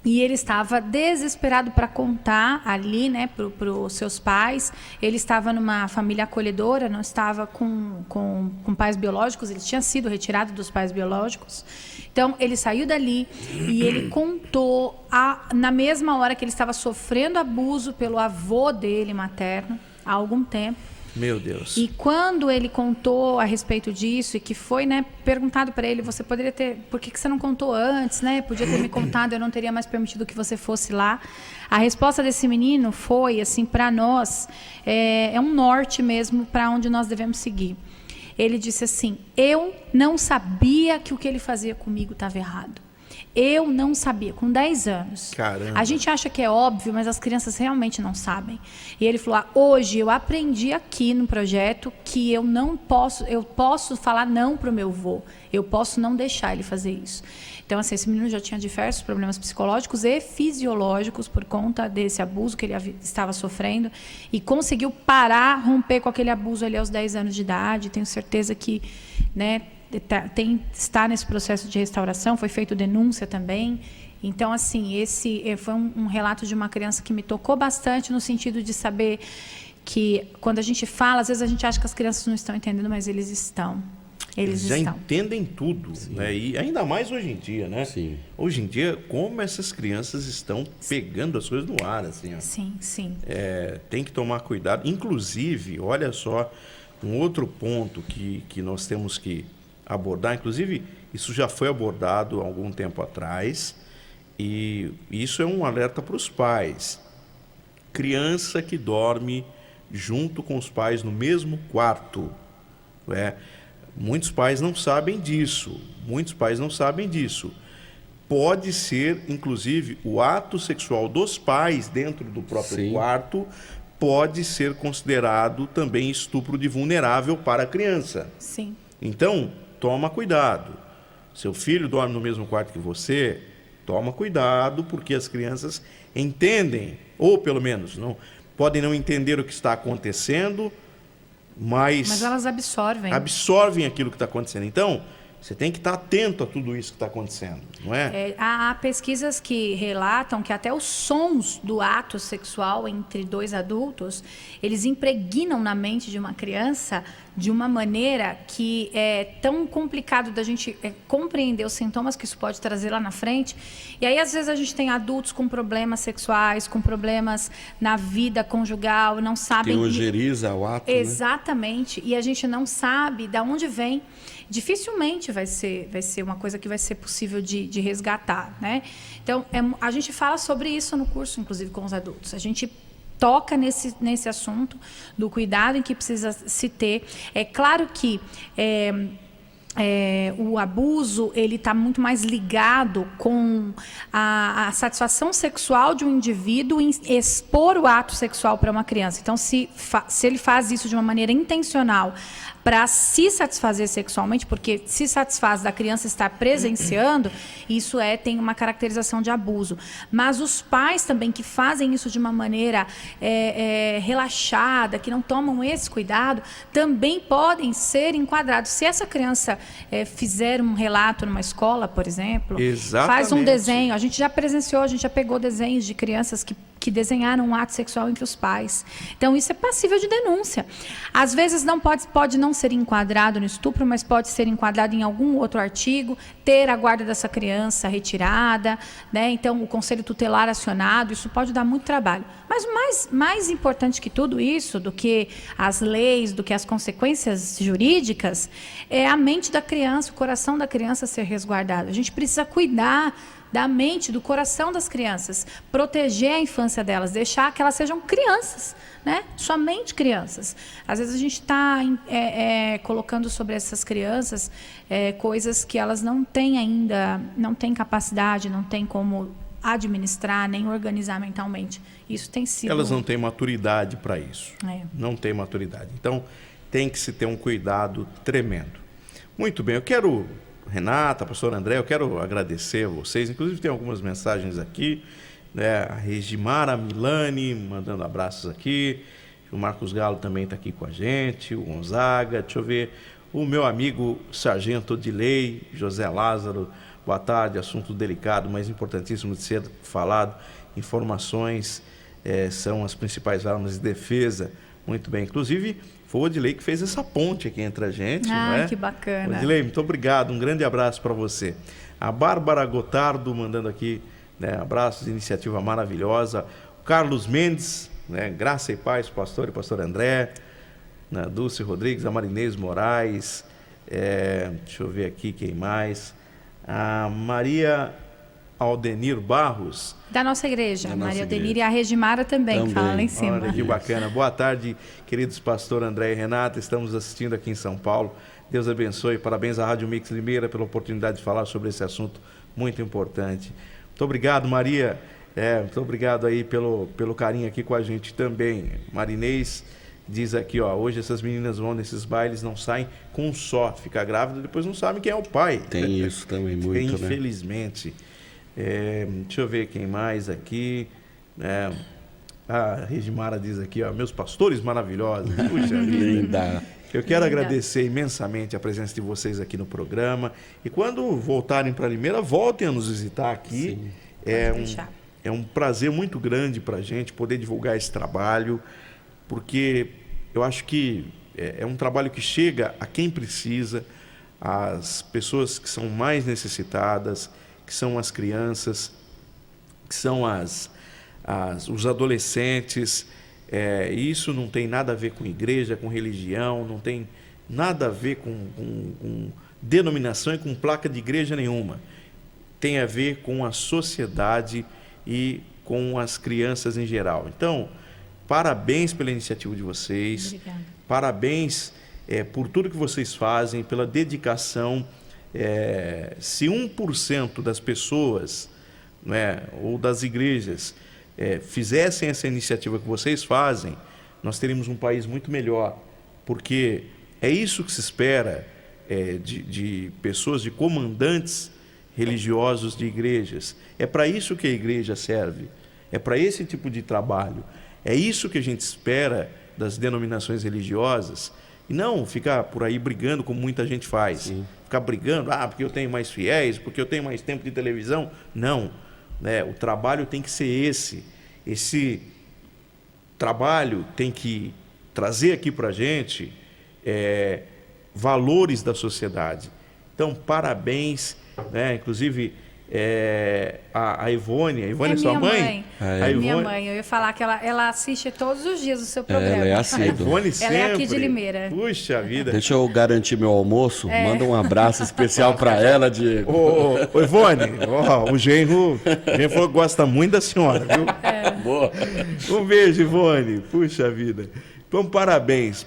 e ele estava desesperado para contar ali, né, para os seus pais. Ele estava numa família acolhedora, não estava com pais biológicos, ele tinha sido retirado dos pais biológicos. Então, ele saiu dali e ele contou, na mesma hora que ele estava sofrendo abuso pelo avô dele materno, há algum tempo. Meu Deus. E quando ele contou a respeito disso e que foi, né, perguntado para ele, você poderia ter, por que você não contou antes, né? Podia ter me contado, eu não teria mais permitido que você fosse lá. A resposta desse menino foi, assim, para nós, é um norte mesmo para onde nós devemos seguir. Ele disse assim: eu não sabia que o que ele fazia comigo estava errado. Eu não sabia, com 10 anos. Caramba. A gente acha que é óbvio, mas as crianças realmente não sabem. E ele falou: hoje eu aprendi aqui no projeto que eu posso falar não para o meu avô. Eu posso não deixar ele fazer isso. Então, assim, esse menino já tinha diversos problemas psicológicos e fisiológicos por conta desse abuso que ele estava sofrendo e conseguiu romper com aquele abuso ali aos 10 anos de idade. Tenho certeza que, né, está nesse processo de restauração, foi feita denúncia também. Então, assim, esse foi um relato de uma criança que me tocou bastante no sentido de saber que, quando a gente fala, às vezes a gente acha que as crianças não estão entendendo, mas eles estão. Eles já estão. entendem tudo, né? E ainda mais hoje em dia, né? Sim. Hoje em dia, como essas crianças estão pegando as coisas no ar, assim, ó. Sim, sim. Tem que tomar cuidado. Inclusive, olha só, um outro ponto que nós temos que abordar, inclusive isso já foi abordado há algum tempo atrás, e isso é um alerta para os pais. Criança que dorme junto com os pais no mesmo quarto, muitos pais não sabem disso, Pode ser, inclusive, o ato sexual dos pais dentro do próprio Sim. quarto pode ser considerado também estupro de vulnerável para a criança. Sim. Então, toma cuidado. Seu filho dorme no mesmo quarto que você, toma cuidado, porque as crianças entendem, ou pelo menos podem não entender o que está acontecendo, mas elas absorvem. Absorvem aquilo que está acontecendo. Então, você tem que estar atento a tudo isso que está acontecendo, não é? Há pesquisas que relatam que até os sons do ato sexual entre 2 adultos, eles impregnam na mente de uma criança de uma maneira que é tão complicado da gente compreender os sintomas que isso pode trazer lá na frente. E aí, às vezes, a gente tem adultos com problemas sexuais, com problemas na vida conjugal, não sabem... Que ojeriza o ato, Exatamente. Né? E a gente não sabe de onde vem. Dificilmente vai ser uma coisa que vai ser possível de resgatar, né? Então, a gente fala sobre isso no curso, inclusive, com os adultos. A gente toca nesse assunto do cuidado em que precisa se ter. É claro que o abuso ele está muito mais ligado com a satisfação sexual de um indivíduo em expor o ato sexual para uma criança. Então, se ele faz isso de uma maneira intencional para se satisfazer sexualmente, porque se satisfaz da criança estar presenciando, isso tem uma caracterização de abuso. Mas os pais também que fazem isso de uma maneira relaxada, que não tomam esse cuidado, também podem ser enquadrados. Se essa criança fizer um relato numa escola, por exemplo, faz um desenho, a gente já presenciou, a gente já pegou desenhos de crianças que desenharam um ato sexual entre os pais. Então, isso é passível de denúncia. Às vezes, pode não ser enquadrado no estupro, mas pode ser enquadrado em algum outro artigo, ter a guarda dessa criança retirada, né? Então, o conselho tutelar acionado, isso pode dar muito trabalho. Mas o mais importante que tudo isso, do que as leis, do que as consequências jurídicas, é a mente da criança, o coração da criança ser resguardado. A gente precisa cuidar da mente, do coração das crianças, proteger a infância delas, deixar que elas sejam crianças, né? Somente crianças. Às vezes a gente está colocando sobre essas crianças coisas que elas não têm ainda, não têm capacidade, não têm como administrar, nem organizar mentalmente. Isso tem sido... Elas não têm maturidade para isso. Não têm maturidade. Então, tem que se ter um cuidado tremendo. Muito bem, eu quero... Renata, pastor André, eu quero agradecer a vocês. Inclusive tem algumas mensagens aqui, né? A Regimara Milani mandando abraços aqui. O Marcos Galo também está aqui com a gente. O Gonzaga, deixa eu ver. O meu amigo Sargento Odilei, José Lázaro, boa tarde. Assunto delicado, mas importantíssimo de ser falado. Informações são as principais armas de defesa. Muito bem. Inclusive, foi o Odilei que fez essa ponte aqui entre a gente. Ah, não é? Que bacana. Odilei, muito obrigado. Um grande abraço para você. A Bárbara Gotardo mandando aqui, né, abraços, iniciativa maravilhosa. O Carlos Mendes, né, graça e paz, pastor e pastor André. Né, Dulce Rodrigues, a Marinês Moraes. Deixa eu ver aqui quem mais. A Maria Aldenir Barros. Da nossa igreja, Maria Aldenir, e a Regimara também, que fala lá em cima. Olha que bacana. Boa tarde, queridos pastor André e Renata. Estamos assistindo aqui em São Paulo. Deus abençoe. Parabéns à Rádio Mix Limeira pela oportunidade de falar sobre esse assunto muito importante. Muito obrigado, Maria. Muito obrigado aí pelo carinho aqui com a gente também. Marinês diz aqui, ó, hoje essas meninas vão nesses bailes, não saem com um só. Fica grávida, depois não sabem quem é o pai. Tem isso também muito, infelizmente. Deixa eu ver quem mais aqui. A Regimara diz aqui, ó, meus pastores maravilhosos. Puxa vida. Eu quero agradecer imensamente a presença de vocês aqui no programa. E quando voltarem para Limeira, voltem a nos visitar aqui. É um prazer muito grande para a gente poder divulgar esse trabalho, porque eu acho que é um trabalho que chega a quem precisa, às pessoas que são mais necessitadas, que são as crianças, que são os adolescentes. Isso não tem nada a ver com igreja, com religião, não tem nada a ver com denominação e com placa de igreja nenhuma. Tem a ver com a sociedade e com as crianças em geral. Então, parabéns pela iniciativa de vocês. Obrigada. Parabéns por tudo que vocês fazem, pela dedicação. Se 1% das pessoas, né, ou das igrejas fizessem essa iniciativa que vocês fazem, nós teríamos um país muito melhor, porque é isso que se espera de pessoas, de comandantes religiosos de igrejas. É para isso que a igreja serve, é para esse tipo de trabalho, é isso que a gente espera das denominações religiosas, e não ficar por aí brigando como muita gente faz. Sim. Ficar brigando, porque eu tenho mais fiéis, porque eu tenho mais tempo de televisão. Não, né? O trabalho tem que ser esse. Esse trabalho tem que trazer aqui para a gente valores da sociedade. Então, parabéns, né? Inclusive, a Ivone é sua mãe? É minha mãe. Eu ia falar que ela assiste todos os dias o seu programa. Ela é assídua. A Ivone sempre. Ela é aqui de Limeira. Puxa vida. Deixa eu garantir meu almoço. Manda um abraço especial para ela, Diego. Ô Ivone, o genro falou que gosta muito da senhora, viu? Boa. Um beijo, Ivone. Puxa vida. Então, parabéns,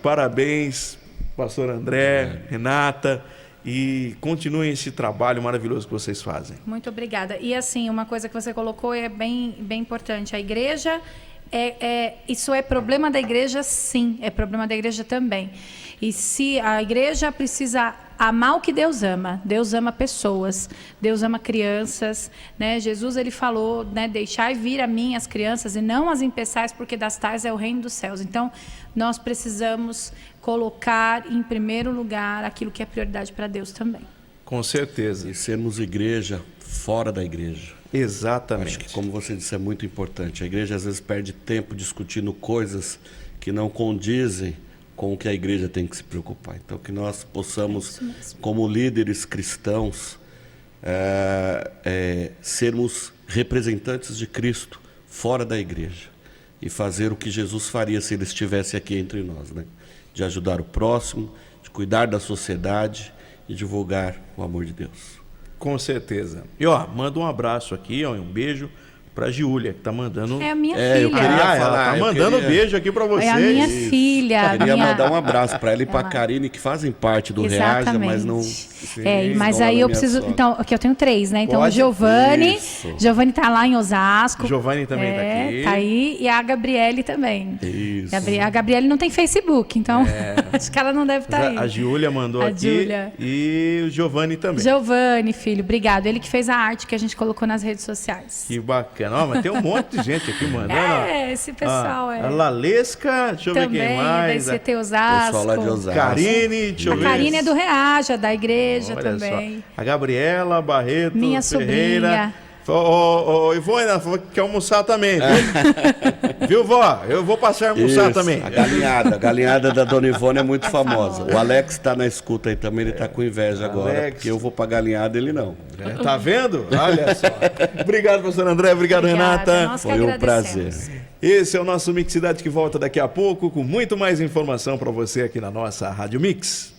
pastor André, Renata. e continuem esse trabalho maravilhoso que vocês fazem. Muito obrigada. E assim, uma coisa que você colocou é bem importante. A igreja, isso é problema da igreja, sim. É problema da igreja também. E se a igreja precisa amar o que Deus ama pessoas, Deus ama crianças, né? Jesus, ele falou, né, deixai vir a mim as crianças e não as impeçais, porque das tais é o reino dos céus. Então, nós precisamos colocar em primeiro lugar aquilo que é prioridade para Deus também. Com certeza. E sermos igreja fora da igreja. Exatamente. Acho que, como você disse, é muito importante. A igreja às vezes perde tempo discutindo coisas que não condizem com o que a igreja tem que se preocupar. Então, que nós possamos, como líderes cristãos, sermos representantes de Cristo fora da igreja e fazer o que Jesus faria se ele estivesse aqui entre nós, né? De ajudar o próximo, de cuidar da sociedade e divulgar o amor de Deus. Com certeza. E manda um abraço aqui, um beijo pra Giulia, que tá mandando... É a minha eu filha. queria ela falar, tá eu mandando queria- beijo aqui pra vocês. É a minha filha. Queria minha... mandar um abraço para ela e para a Ela- Karine, que fazem parte do Reaja, mas não... Mas não aí é eu minha preciso... sogra. Então, aqui eu tenho 3, né? Então, Pode? o Giovanni. Isso. Giovanni tá lá em Osasco. Giovanni também tá aqui. Tá aí. E a Gabriele também. Isso. A Gabriele não tem Facebook, então acho que ela não deve estar aí. A Giulia mandou A aqui. Giulia. E o Giovanni também. Giovanni, filho, obrigado. Ele que fez a arte que a gente colocou nas redes sociais. Que bacana. Mas tem um monte de gente aqui mandando. Esse pessoal A Lalesca, deixa eu ver também quem da mais. ICT Osasco. Pessoal lá de Osasco. Karine, deixa eu A ver. Karine é do Reaja, da igreja Olha também. só. A Gabriela Barreto Minha Ferreira. sobrinha. Ivone, ela falou que quer almoçar também. Viu, vó? Eu vou passar a almoçar Isso, também. a galinhada da Dona Ivone é muito famosa. O Alex está na escuta aí também, ele está com inveja agora, Alex. porque eu vou para galinhada, ele não. Tá vendo? Olha só. Obrigado, professor André. Obrigado, Obrigada, Renata. nós que Foi um agradecemos. prazer. Esse é o nosso Mix Cidade que volta daqui a pouco com muito mais informação para você aqui na nossa Rádio Mix.